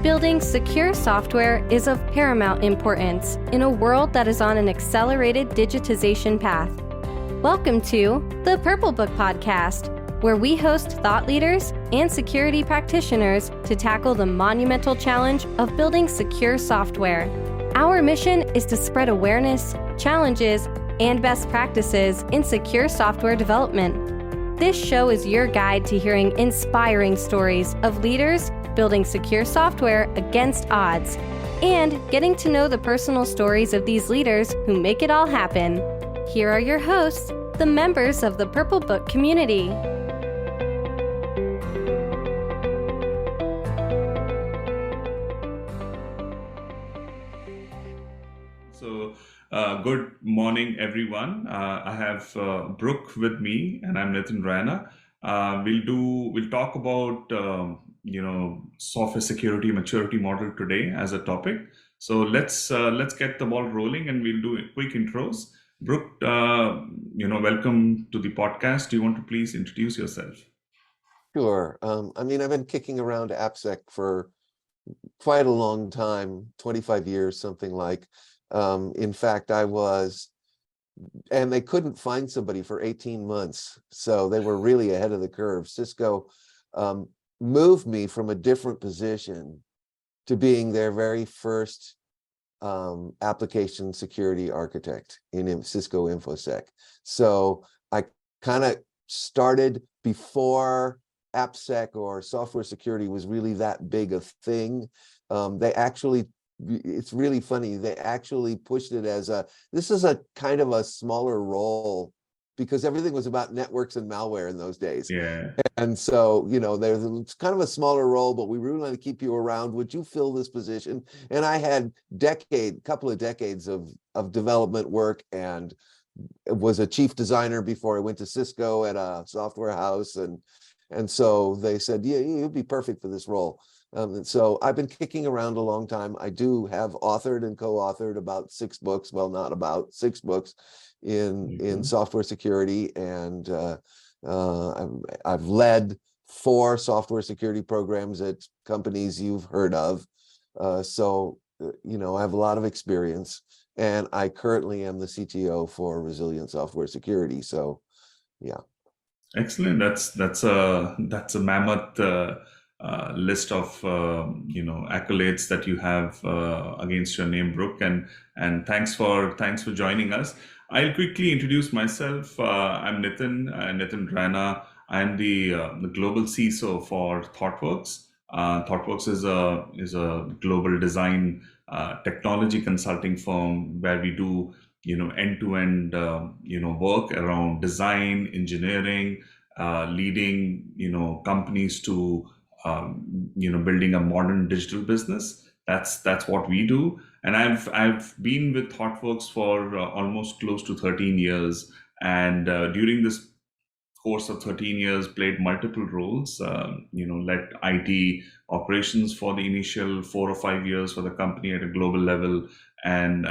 Building secure software is of paramount importance in a world that is on an accelerated digitization path. Welcome to the Purple Book Podcast, where we host thought leaders and security practitioners to tackle the monumental challenge of building secure software. Our mission is to spread awareness, challenges, and best practices in secure software development. This show is your guide to hearing inspiring stories of leaders building secure software against odds, and getting to know the personal stories of these leaders who make it all happen. Here are your hosts, the members of the Purple Book community. So, good morning, everyone. I have Brook with me, and I'm Nitin Raina. We'll talk about software security maturity model today as a topic. So let's get the ball rolling, and we'll do quick intros. Brook, welcome to the podcast. Do you want to please introduce yourself? Sure. I've been kicking around AppSec for quite a long time, 25 years, something like. In fact, and they couldn't find somebody for 18 months. So they were really ahead of the curve. Cisco moved me from a different position to being their very first application security architect in Cisco InfoSec. So I kind of started before AppSec or software security was really that big a thing. It's really funny, they actually pushed it as this is a kind of a smaller role, because everything was about networks and malware in those days. Yeah. And so, there's kind of a smaller role, but we really want to keep you around. Would you fill this position? And I had couple of decades of development work, and was a chief designer before I went to Cisco at a software house. And so they said, yeah, you'd be perfect for this role. And so I've been kicking around a long time. I do have authored and co-authored about 6 books, well, not about 6 books in software security, and I've led 4 software security programs at companies you've heard of. So I have a lot of experience, and I currently am the CTO for Resilient Software Security. So, yeah. Excellent. That's a mammoth list of accolades that you have against your name, Brook, and thanks for joining us. I'll quickly introduce myself. I'm Nitin Raina. I'm the global CISO for Thoughtworks. Thoughtworks is a global design technology consulting firm where we do end-to-end work around design, engineering, leading companies to building a modern digital business. That's what we do. And I've been with Thoughtworks for almost close to 13 years. And during this course of 13 years, played multiple roles, led IT operations for the initial 4 or 5 years for the company at a global level, and,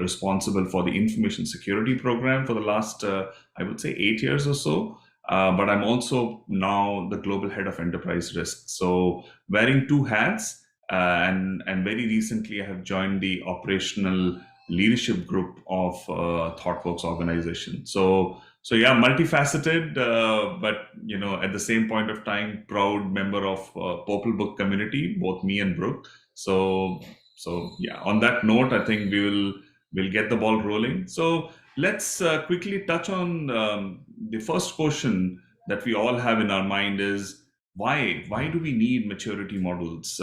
responsible for the information security program for the last, I would say 8 years or so. But I'm also now the global head of enterprise risk. So wearing 2 hats, and very recently I have joined the operational leadership group of Thoughtworks organization. So yeah, multifaceted, but at the same point of time, proud member of Purple Book community, both me and Brook. So yeah, on that note, I think we'll get the ball rolling. So let's quickly touch on the first question that we all have in our mind is, why do we need maturity models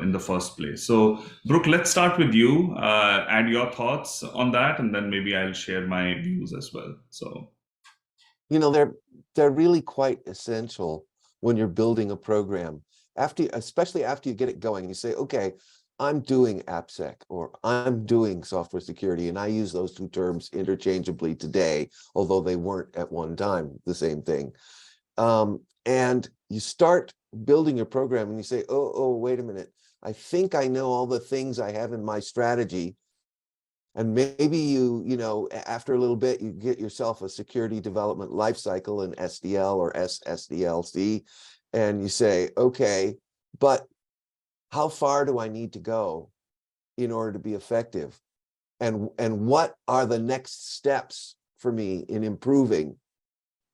in the first place? So Brook, let's start with you. Add your thoughts on that, and then maybe I'll share my views as well. So they're really quite essential when you're building a program, especially after you get it going and you say, okay, I'm doing AppSec or I'm doing software security, and I use those 2 terms interchangeably today, although they weren't at one time the same thing. And you start building your program and you say, oh, wait a minute, I think I know all the things I have in my strategy. And maybe after a little bit, you get yourself a security development lifecycle in SDL or SSDLC, and you say, okay, but how far do I need to go in order to be effective? And what are the next steps for me in improving?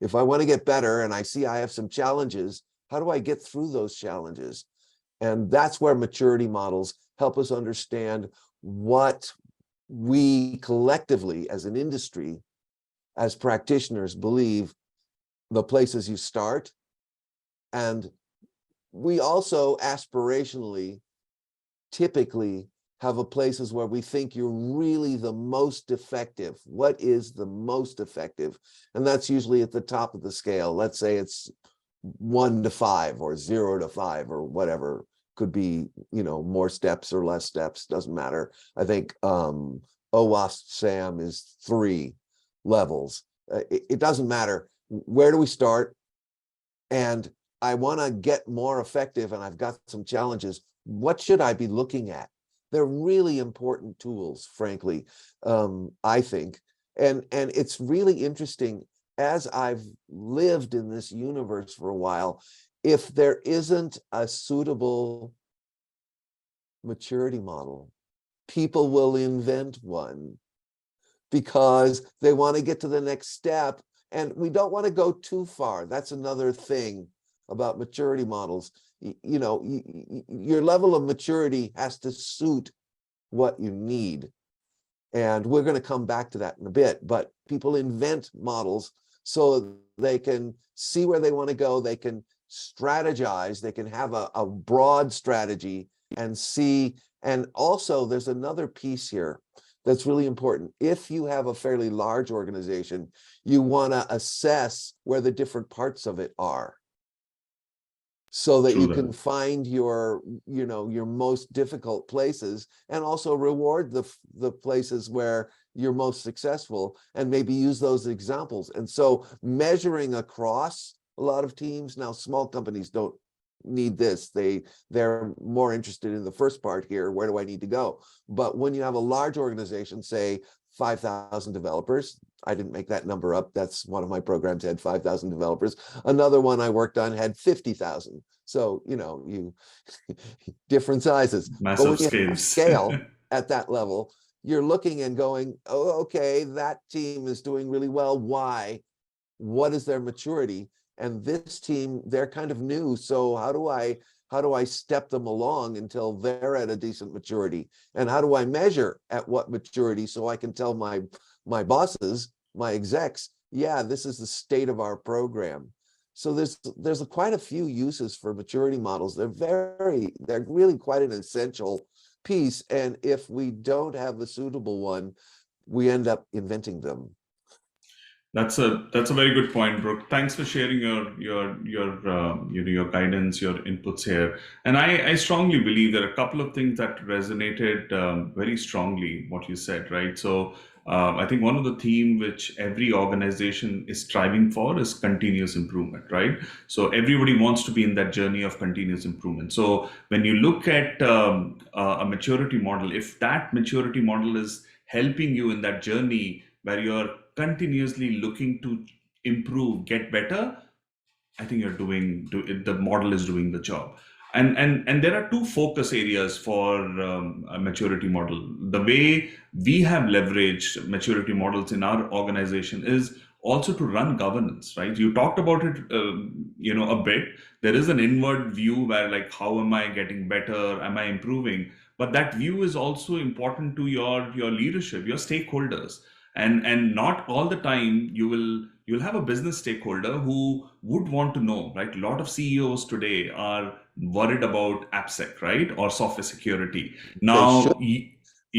If I want to get better and I see I have some challenges, how do I get through those challenges? And that's where maturity models help us understand what we collectively as an industry, as practitioners, believe the places you start. And we also aspirationally, typically, have a places where we think you're really the most effective. What is the most effective? And that's usually at the top of the scale. Let's say it's 1 to 5 or 0 to 5 or whatever. Could be, more steps or less steps, doesn't matter. I think OWASP SAM is 3 levels. It doesn't matter. Where do we start? And I want to get more effective and I've got some challenges. What should I be looking at? They're really important tools, frankly, I think. And it's really interesting, as I've lived in this universe for a while, if there isn't a suitable maturity model, people will invent one because they want to get to the next step. And we don't want to go too far. That's another thing about maturity models. Your level of maturity has to suit what you need. And we're going to come back to that in a bit, but people invent models so they can see where they want to go. They can strategize, they can have a broad strategy and see. And also there's another piece here that's really important. If you have a fairly large organization, you want to assess where the different parts of it are, so that you can find your most difficult places and also reward the places where you're most successful and maybe use those examples. And so measuring across a lot of teams, now small companies don't need this. They're more interested in the first part here, where do I need to go? But when you have a large organization, say 5,000 developers, I didn't make that number up. That's one of my programs had 5,000 developers. Another one I worked on had 50,000. So, you different sizes. Massive but when you have scales. Scale at that level, you're looking and going, oh, okay, that team is doing really well. Why? What is their maturity? And this team, they're kind of new. So how do I step them along until they're at a decent maturity? And how do I measure at what maturity so I can tell my bosses, my execs, yeah, this is the state of our program. So there's quite a few uses for maturity models. They're really quite an essential piece. And if we don't have a suitable one, we end up inventing them. That's a very good point, Brook. Thanks for sharing your guidance, your inputs here. And I strongly believe there are a couple of things that resonated very strongly what you said, right? So I think one of the theme which every organization is striving for is continuous improvement, right? So everybody wants to be in that journey of continuous improvement. So when you look at a maturity model, if that maturity model is helping you in that journey where you're continuously looking to improve, get better, I think the model is doing the job. And there are 2 focus areas for a maturity model. The way we have leveraged maturity models in our organization is also to run governance, right? You talked about it, a bit. There is an inward view where, like, how am I getting better? Am I improving? But that view is also important to your leadership, your stakeholders. And not all the time you'll have a business stakeholder who would want to know, right? A lot of CEOs today are worried about AppSec, right? Or software security. Now,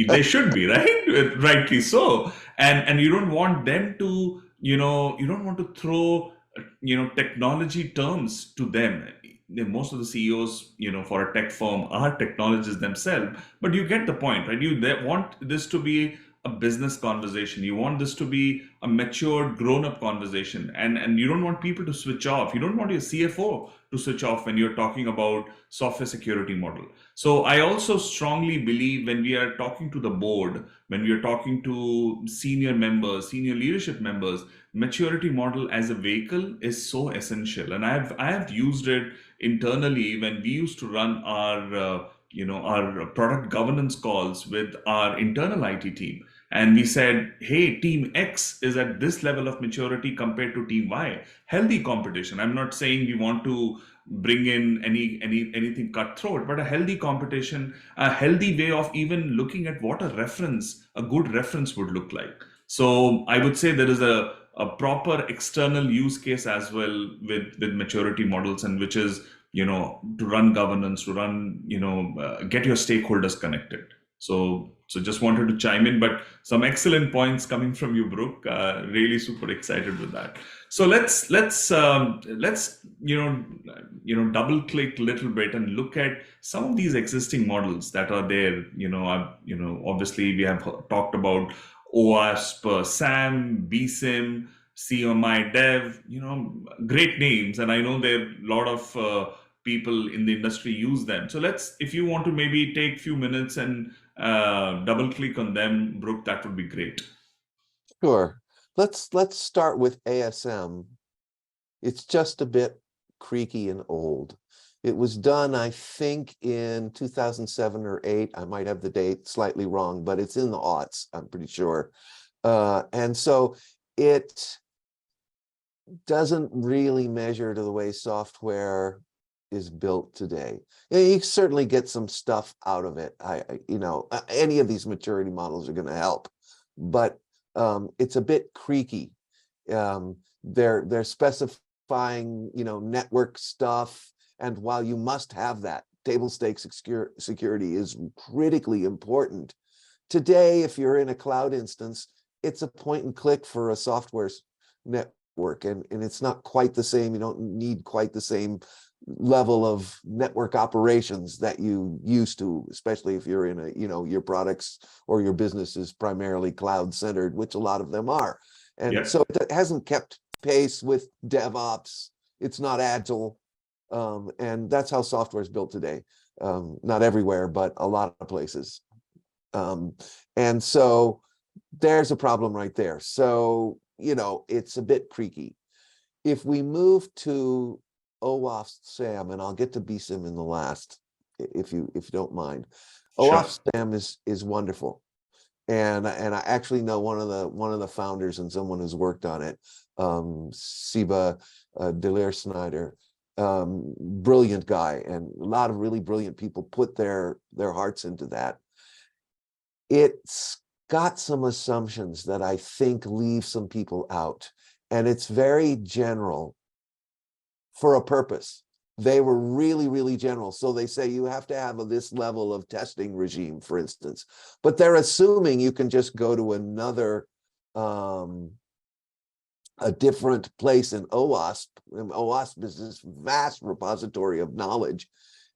they should be, right? Rightly so. And you don't want them to, you don't want to throw, technology terms to them. Most of the CEOs, for a tech firm are technologists themselves, but you get the point, right? They want this to be a business conversation. You want this to be a matured, grown-up conversation, and you don't want people to switch off. You don't want your CFO to switch off when you're talking about software security model. So I also strongly believe when we are talking to the board, when we are talking to senior members, senior leadership members, maturity model as a vehicle is so essential. And I have used it internally when we used to run our our product governance calls with our internal IT team. And we said, hey, team X is at this level of maturity compared to team Y. Healthy competition. I'm not saying we want to bring in anything cutthroat, but a healthy competition, a healthy way of even looking at what a good reference would look like. So I would say there is a proper external use case as well with maturity models, and which is, to run governance, to run, get your stakeholders connected. So just wanted to chime in, but some excellent points coming from you, Brook. Really super excited with that. So let's double click a little bit and look at some of these existing models that are there. Obviously we have talked about OWASP, SAM, BSIM, CMI Dev, great names, and I know there are a lot of people in the industry use them. So if you want to maybe take a few minutes and double click on them, Brook, that would be great. Sure. Let's start with ASM. It's just a bit creaky and old. It was done, I think, in 2007 or 8. I might have the date slightly wrong, but it's in the aughts, I'm pretty sure. And so it doesn't really measure to the way software is built today. You certainly get some stuff out of it. Any of these maturity models are going to help, but it's a bit creaky. They're specifying, network stuff, and while you must have that, table stakes security is critically important. Today, if you're in a cloud instance, it's a point and click for a software network, and it's not quite the same. You don't need quite the same level of network operations that you used to, especially if you're in your products or your business is primarily cloud centered, which a lot of them are. And so it hasn't kept pace with DevOps. It's not agile. And that's how software is built today. Not everywhere, but a lot of places. And so there's a problem right there. So, it's a bit creaky. If we move to OWASP SAM, and I'll get to BSIM in the last, if you don't mind. Sure. OWASP SAM is wonderful, and I actually know one of the founders and someone who's worked on it, 𝗵𝗂𝗍𝗄 Schneider, brilliant guy, and a lot of really brilliant people put their hearts into that. It's got some assumptions that I think leave some people out, and it's very general for a purpose. They were really, really general. So they say you have to have this level of testing regime, for instance, but they're assuming you can just go to another, a different place in OWASP. And OWASP is this vast repository of knowledge,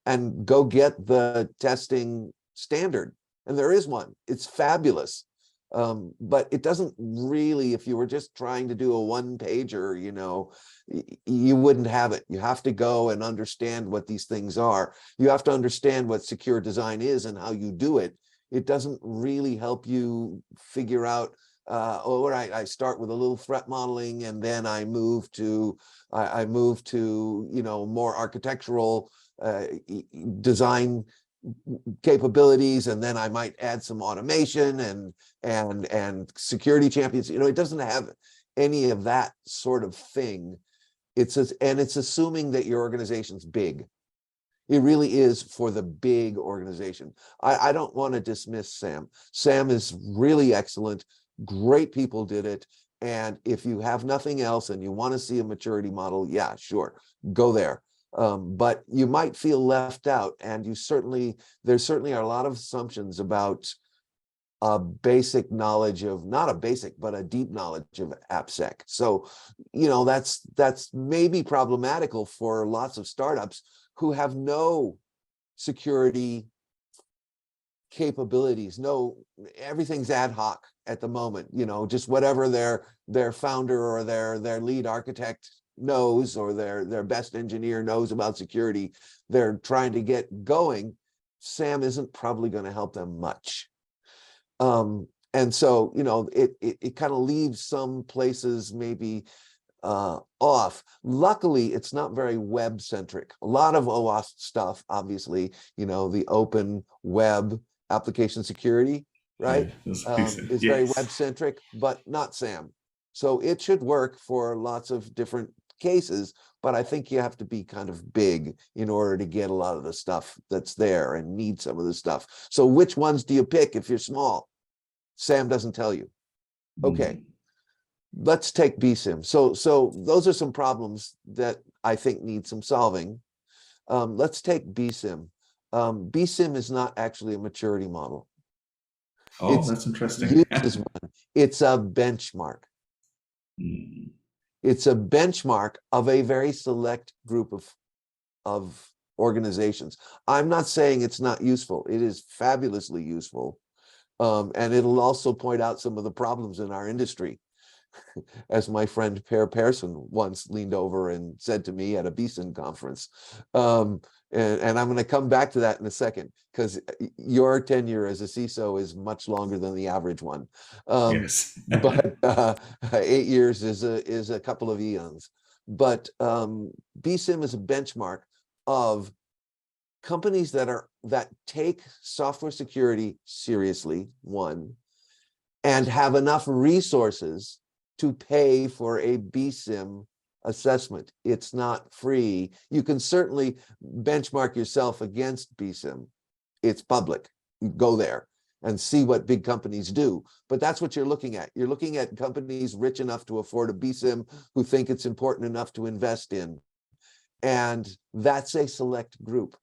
and go get the testing standard. And there is one. It's fabulous. But it doesn't really, if you were just trying to do a one-pager, you wouldn't have it. You have to go and understand what these things are. You have to understand what secure design is and how you do it. It doesn't really help you figure out, all right, I start with a little threat modeling, and then I move to more architectural design capabilities, and then I might add some automation and security champions. It doesn't have any of that sort of thing. It's assuming that your organization's big. It really is for the big organization. I don't want to dismiss SAM. SAM is really excellent. Great people did it. And if you have nothing else and you want to see a maturity model, yeah, sure, go there. But you might feel left out, and there certainly are a lot of assumptions about a basic knowledge of, not a basic, but a deep knowledge of AppSec. So, that's maybe problematical for lots of startups who have no security capabilities. Everything's ad hoc at the moment, just whatever their founder or their lead architect knows, or their best engineer knows about security, they're trying to get going. SAM isn't probably going to help them much. And so, it kind of leaves some places maybe off. Luckily, it's not very web centric. A lot of OAuth stuff, obviously, the open web application security, right, is very Yes. web centric, but not SAM. So it should work for lots of different cases, but I think you have to be kind of big in order to get a lot of the stuff that's there and need some of the stuff. So which ones do you pick if you're small? SAM doesn't tell you. Okay. Let's take 𝗵𝘂𝘶. So those are some problems that I think need some solving. Let's take 𝗵𝘂𝘶. 𝗵𝘂𝘶 is not actually a maturity model. Oh, that's interesting. It's a benchmark. It's a benchmark of a very select group of organizations. I'm not saying it's not useful. It is fabulously useful. And it'll also point out some of the problems in our industry. As my friend 𝗵𝗂𝗏𝘁𝘆 once leaned over and said to me at a 𝗵𝘂𝘶 conference. And I'm going to come back to that in a second, because your tenure as a CISO is much longer than the average one. Yes. But 8 years is a couple of eons. But 𝗵𝘂𝘶 is a benchmark of companies that take software security seriously, one, and have enough resources to pay for a 𝗵𝘂𝘶 assessment. It's not free. You can certainly benchmark yourself against 𝗵𝘂𝘶. It's public. You go there and see what big companies do. But that's what you're looking at. You're looking at companies rich enough to afford a 𝗵𝘂𝘶, who think it's important enough to invest in. And that's a select group.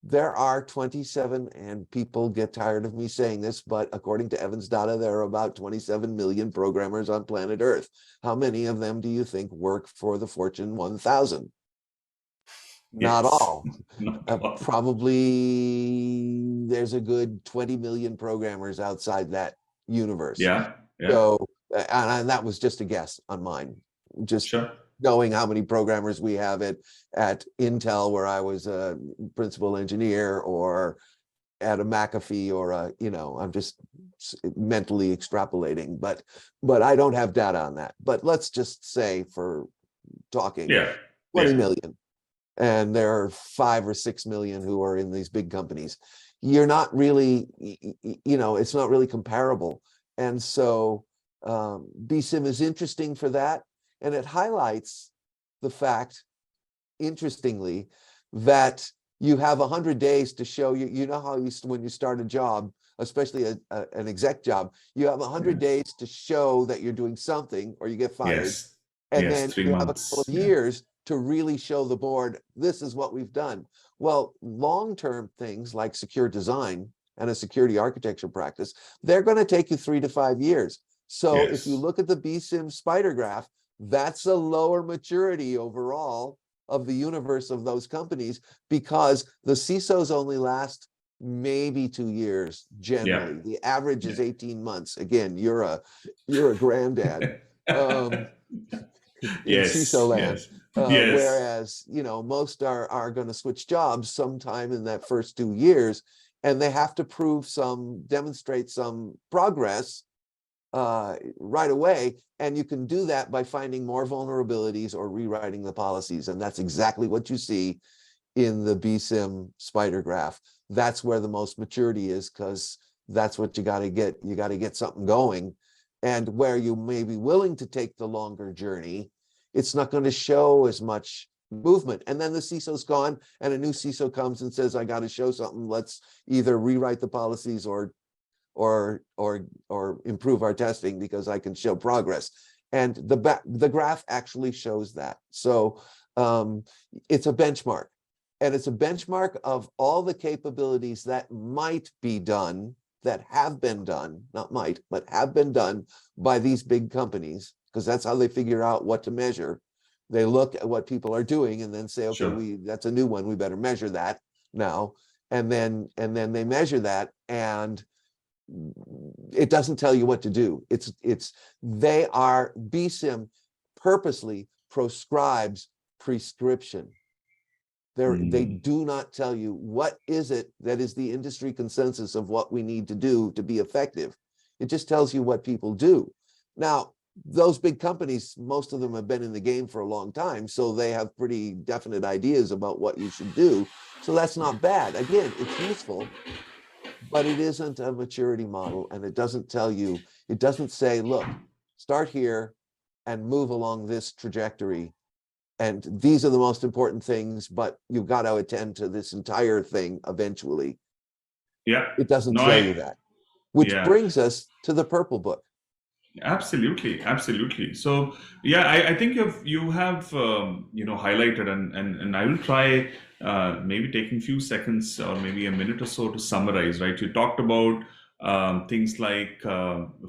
There are 27, and people get tired of me saying this, but according to Evans data, there are about 27 million programmers on planet Earth. How many of them do you think work for the Fortune 1000? Not all. Probably there's a good 20 million programmers outside that universe. Yeah. So, and that was just a guess on mine. Just knowing how many programmers we have at Intel, where I was a principal engineer, or at a McAfee, or I'm just mentally extrapolating, but I don't have data on that. But let's just say, for talking, 20 million, and there are 5 or 6 million who are in these big companies. You're not really, it's not really comparable. And so 𝗵𝘂𝘶 is interesting for that. And it highlights the fact, interestingly, that you have 100 days to show you know how when you start a job, especially an exec job, you have 100 days to show that you're doing something, or you get fired. And then 3 you months. have a couple of years to really show the board, this is what we've done. Well, long-term things like secure design and a security architecture practice, they're going to take you 3 to 5 years. So if you look at the 𝗵𝘂𝘶 spider graph, that's a lower maturity overall of the universe of those companies, because the CISOs only last maybe 2 years generally. The average is 18 months. Again, you're a granddad in CISO land. Whereas most are going to switch jobs sometime in that first 2 years, and they have to demonstrate some progress right away. And you can do that by finding more vulnerabilities or rewriting the policies. And that's exactly what you see in the 𝗵𝘂𝘶 spider graph. That's where the most maturity is, because that's what you got to get. You got to get something going. And where you may be willing to take the longer journey, it's not going to show as much movement. And then the CISO's gone, and a new CISO comes and says, I got to show something. Let's either rewrite the policies or improve our testing, because I can show progress. And the graph actually shows that. So it's a benchmark, and it's a benchmark of all the capabilities that might be done, that have been done, not might, but have been done by these big companies, because that's how they figure out what to measure. They look at what people are doing and then say, okay, that's a new one, we better measure that now. And then they measure that, and it doesn't tell you what to do. 𝗵𝘂𝘶 purposely prescribes prescription. They do not tell you what is it that is the industry consensus of what we need to do to be effective. It just tells you what people do. Now, those big companies, most of them have been in the game for a long time, so they have pretty definite ideas about what you should do. So that's not bad. Again, it's useful, but it isn't a maturity model, and it doesn't tell you, it doesn't say, look, start here and move along this trajectory. And these are the most important things, but you've got to attend to this entire thing eventually. Yeah. It doesn't No, tell you that, which yeah. brings us to the Purple Book. Absolutely, absolutely. So yeah, I think you have highlighted, and I will try maybe taking a few seconds or maybe a minute or so to summarize. Right, you talked about things like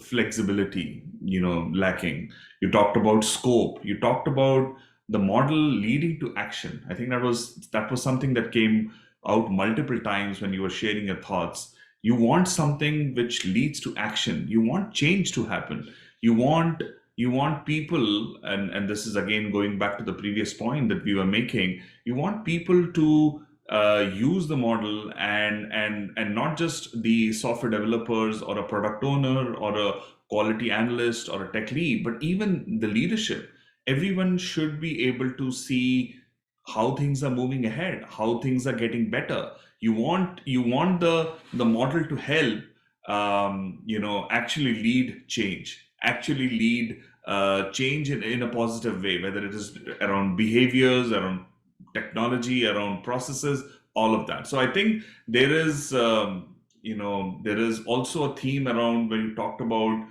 flexibility, lacking. You talked about scope. You talked about the model leading to action. I think that was something that came out multiple times when you were sharing your thoughts. You want something which leads to action. You want change to happen. You want people, and this is again going back to the previous point that we were making. You want people to use the model, and not just the software developers or a product owner or a quality analyst or a tech lead, but even the leadership. Everyone should be able to see how things are moving ahead, how things are getting better. You want the model to help actually lead change, change in a positive way, whether it is around behaviors, around technology, around processes, all of that. So I think there is there is also a theme around where you talked about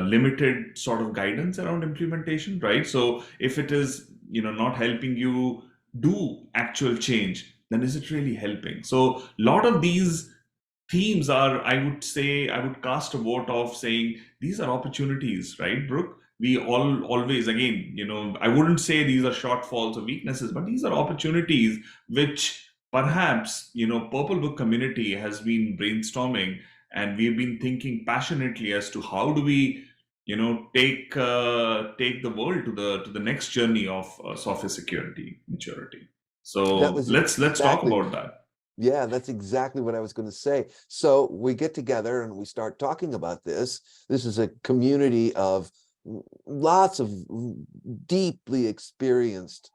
limited sort of guidance around implementation, right? So if it is not helping you do actual change, then is it really helping? So a lot of these themes are, I would cast a vote of saying these are opportunities, right, Brooke? We always, again, I wouldn't say these are shortfalls or weaknesses, but these are opportunities which perhaps, Purple Book community has been brainstorming, and we've been thinking passionately as to how do we take the world to the next journey of software security maturity. So let's talk about that. Yeah, that's exactly what I was going to say. So we get together and we start talking about this. This is a community of lots of deeply experienced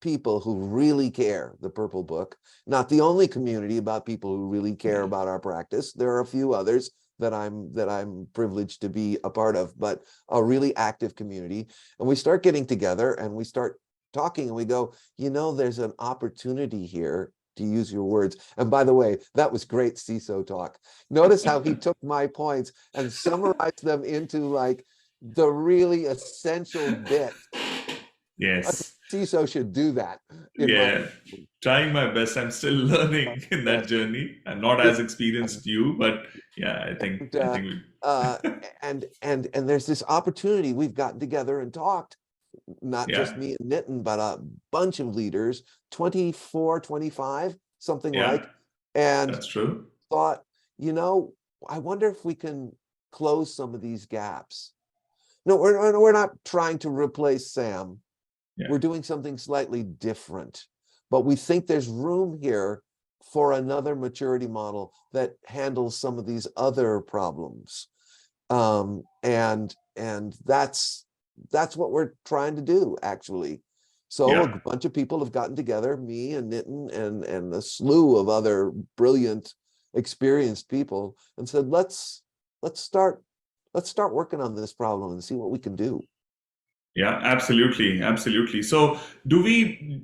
people who really care, the Purple Book. Not the only community about people who really care about our practice. There are a few others that I'm privileged to be a part of, but a really active community. And we start getting together and we start talking and we go, there's an opportunity here, to use your words. And by the way, that was great CISO talk. Notice how he took my points and summarized them into like the really essential bits. Yes. CISO should do that. Yeah, trying my best. I'm still learning in that journey. I'm not as experienced as you, but yeah, I think and there's this opportunity. We've gotten together and talked, not just me and Nitin, but a bunch of leaders, 24, 25, something like, and that's true. Thought, I wonder if we can close some of these gaps. No, we're not trying to replace Sam. We're doing something slightly different, but we think there's room here for another maturity model that handles some of these other problems. And that's what we're trying to do, actually. So a bunch of people have gotten together, me and Nitin and a slew of other brilliant, experienced people, and said, let's start working on this problem and see what we can do. Yeah, absolutely. Absolutely. So do we,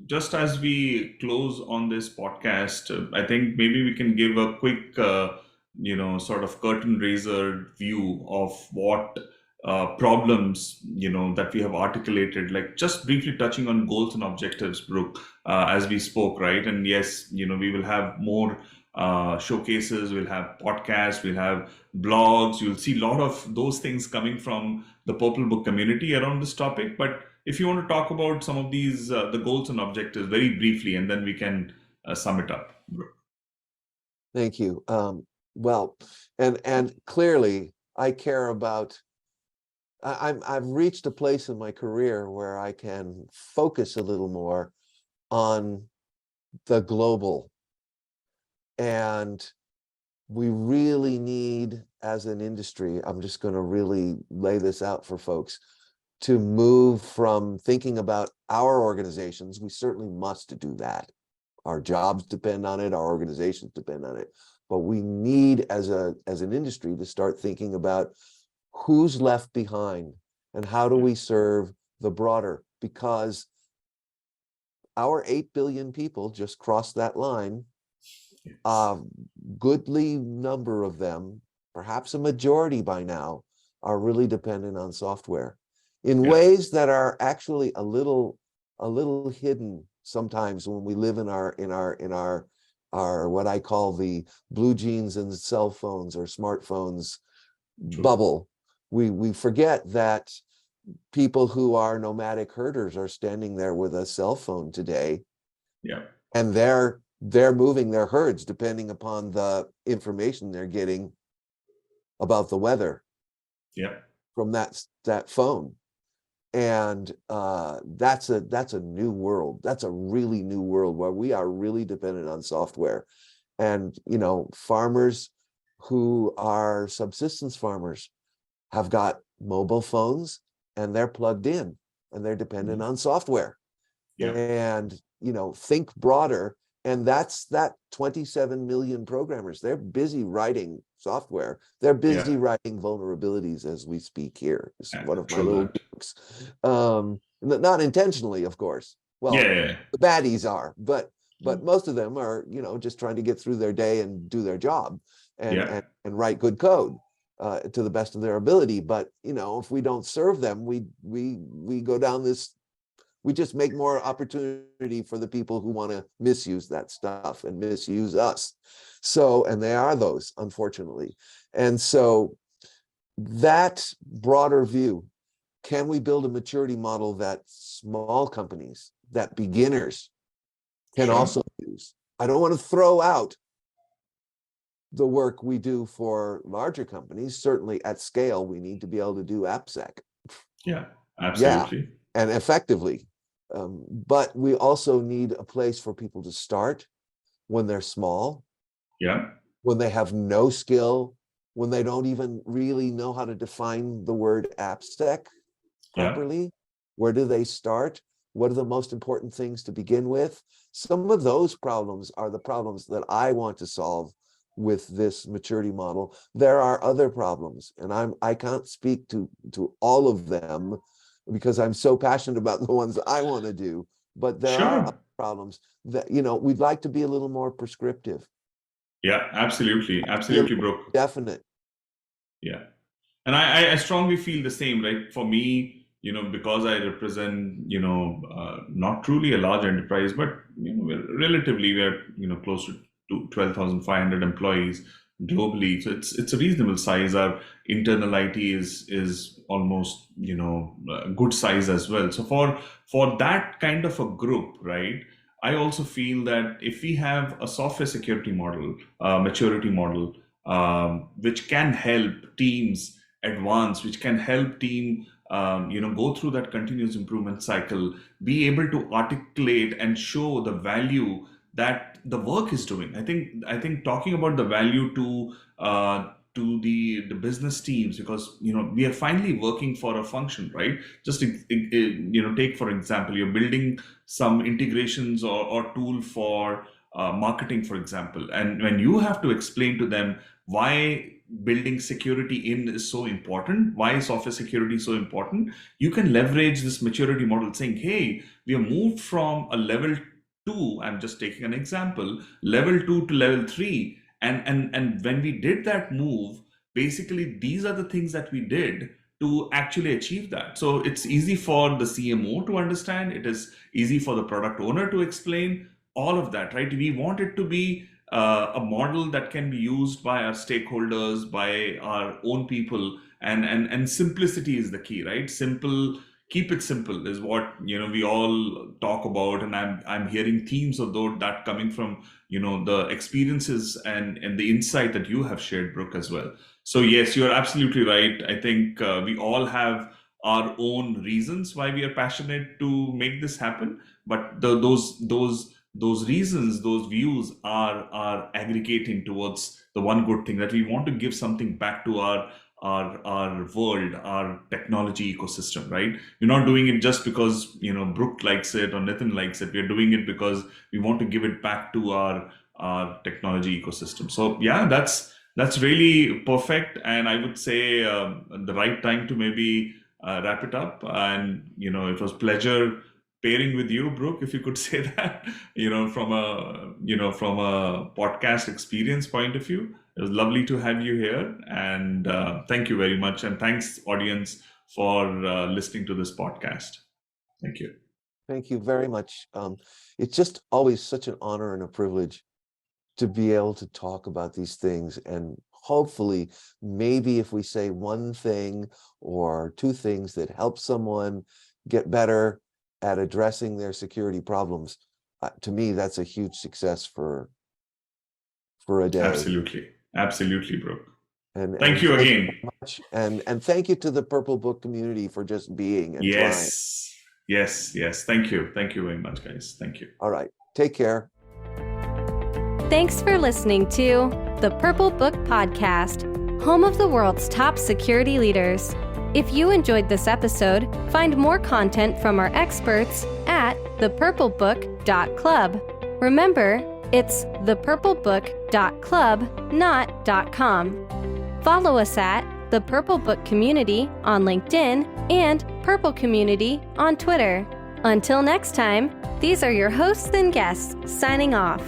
just as we close on this podcast, I think maybe we can give a quick, sort of curtain raiser view of what problems, that we have articulated, like just briefly touching on goals and objectives, Brooke, as we spoke, right? And yes, we will have more showcases, we'll have podcasts, we'll have blogs. You'll see a lot of those things coming from the Purple Book community around this topic. But if you want to talk about some of these, the goals and objectives very briefly, and then we can sum it up. Thank you. Well, and clearly I care about, I've reached a place in my career where I can focus a little more on the global. And we really need, as an industry, I'm just going to really lay this out for folks, to move from thinking about our organizations. We certainly must do that. Our jobs depend on it, our organizations depend on it. But we need, as an industry, to start thinking about who's left behind and how do we serve the broader, because our 8 billion people just crossed that line. A goodly number of them, perhaps a majority by now, are really dependent on software in ways that are actually a little hidden sometimes when we live in our what I call the blue jeans and cell phones or smartphones bubble. We forget that people who are nomadic herders are standing there with a cell phone today. And they're moving their herds depending upon the information they're getting about the weather from that phone. And that's a new world. That's a really new world where we are really dependent on software. And farmers who are subsistence farmers have got mobile phones, and they're plugged in, and they're dependent on software. And think broader. And that's that 27 million programmers. They're busy writing software. They're busy writing vulnerabilities as we speak here. It's one of my little jokes. Not intentionally, of course. Well, the baddies are, but most of them are, just trying to get through their day and do their job and write good code to the best of their ability. But if we don't serve them, we go down this. We just make more opportunity for the people who want to misuse that stuff and misuse us. So, and they are those, unfortunately. And so that broader view, can we build a maturity model that small companies, that beginners can also use? I don't want to throw out the work we do for larger companies. Certainly at scale, we need to be able to do AppSec. Yeah, absolutely. And effectively. But we also need a place for people to start when they're small, when they have no skill, when they don't even really know how to define the word AppSec properly. Where do they start? What are the most important things to begin with? Some of those problems are the problems that I want to solve with this maturity model. There are other problems, and I can't speak to all of them, because I'm so passionate about the ones I want to do. But there are other problems that, we'd like to be a little more prescriptive. Yeah, absolutely. Absolutely, Brooke. Definite. Yeah. And I strongly feel the same, right? For me, because I represent, not truly a large enterprise, but, we're close to 12,500 employees globally. So it's a reasonable size. Our internal IT is almost, a good size as well. So for that kind of a group, right, I also feel that if we have a software security model, maturity model, which can help teams advance, which can help team, go through that continuous improvement cycle, be able to articulate and show the value that the work is doing. I think talking about the value to the business teams, because we are finally working for a function, right? Just take for example, you're building some integrations or tool for marketing, for example, and when you have to explain to them why building security in is so important, why software security is so important, you can leverage this maturity model saying, hey, we have moved from a level 2, I'm just taking an example, level 2 to level 3. And when we did that move, basically these are the things that we did to actually achieve that. So it's easy for the CMO to understand. It is easy for the product owner to explain all of that, right? We want it to be a model that can be used by our stakeholders, by our own people, and simplicity is the key, right? Simple. Keep it simple is what we all talk about, and I'm hearing themes of that coming from the experiences and the insight that you have shared, Brooke, as well. So yes, you're absolutely right. I think we all have our own reasons why we are passionate to make this happen, but those those reasons, those views are aggregating towards the one good thing, that we want to give something back to our world, our technology ecosystem, right? We're not doing it just because, Brook likes it or Nitin likes it. We're doing it because we want to give it back to our technology ecosystem. So yeah, that's really perfect. And I would say the right time to maybe wrap it up. And, it was pleasure pairing with you, Brook, if you could say that, from a podcast experience point of view. It was lovely to have you here, and thank you very much. And thanks, audience, for listening to this podcast. Thank you. Thank you very much. It's just always such an honor and a privilege to be able to talk about these things. And hopefully, maybe if we say one thing or two things that help someone get better at addressing their security problems, to me, that's a huge success for a day. Absolutely, Brook. And thank you again. And thank you to the Purple Book community for just being and trying. Yes. Thank you very much, guys. Thank you. All right. Take care. Thanks for listening to the Purple Book Podcast, home of the world's top security leaders. If you enjoyed this episode, find more content from our experts at thepurplebook.club. Remember, it's thepurplebook.club, not .com. Follow us at the Purple Book Community on LinkedIn and Purple Community on Twitter. Until next time, these are your hosts and guests signing off.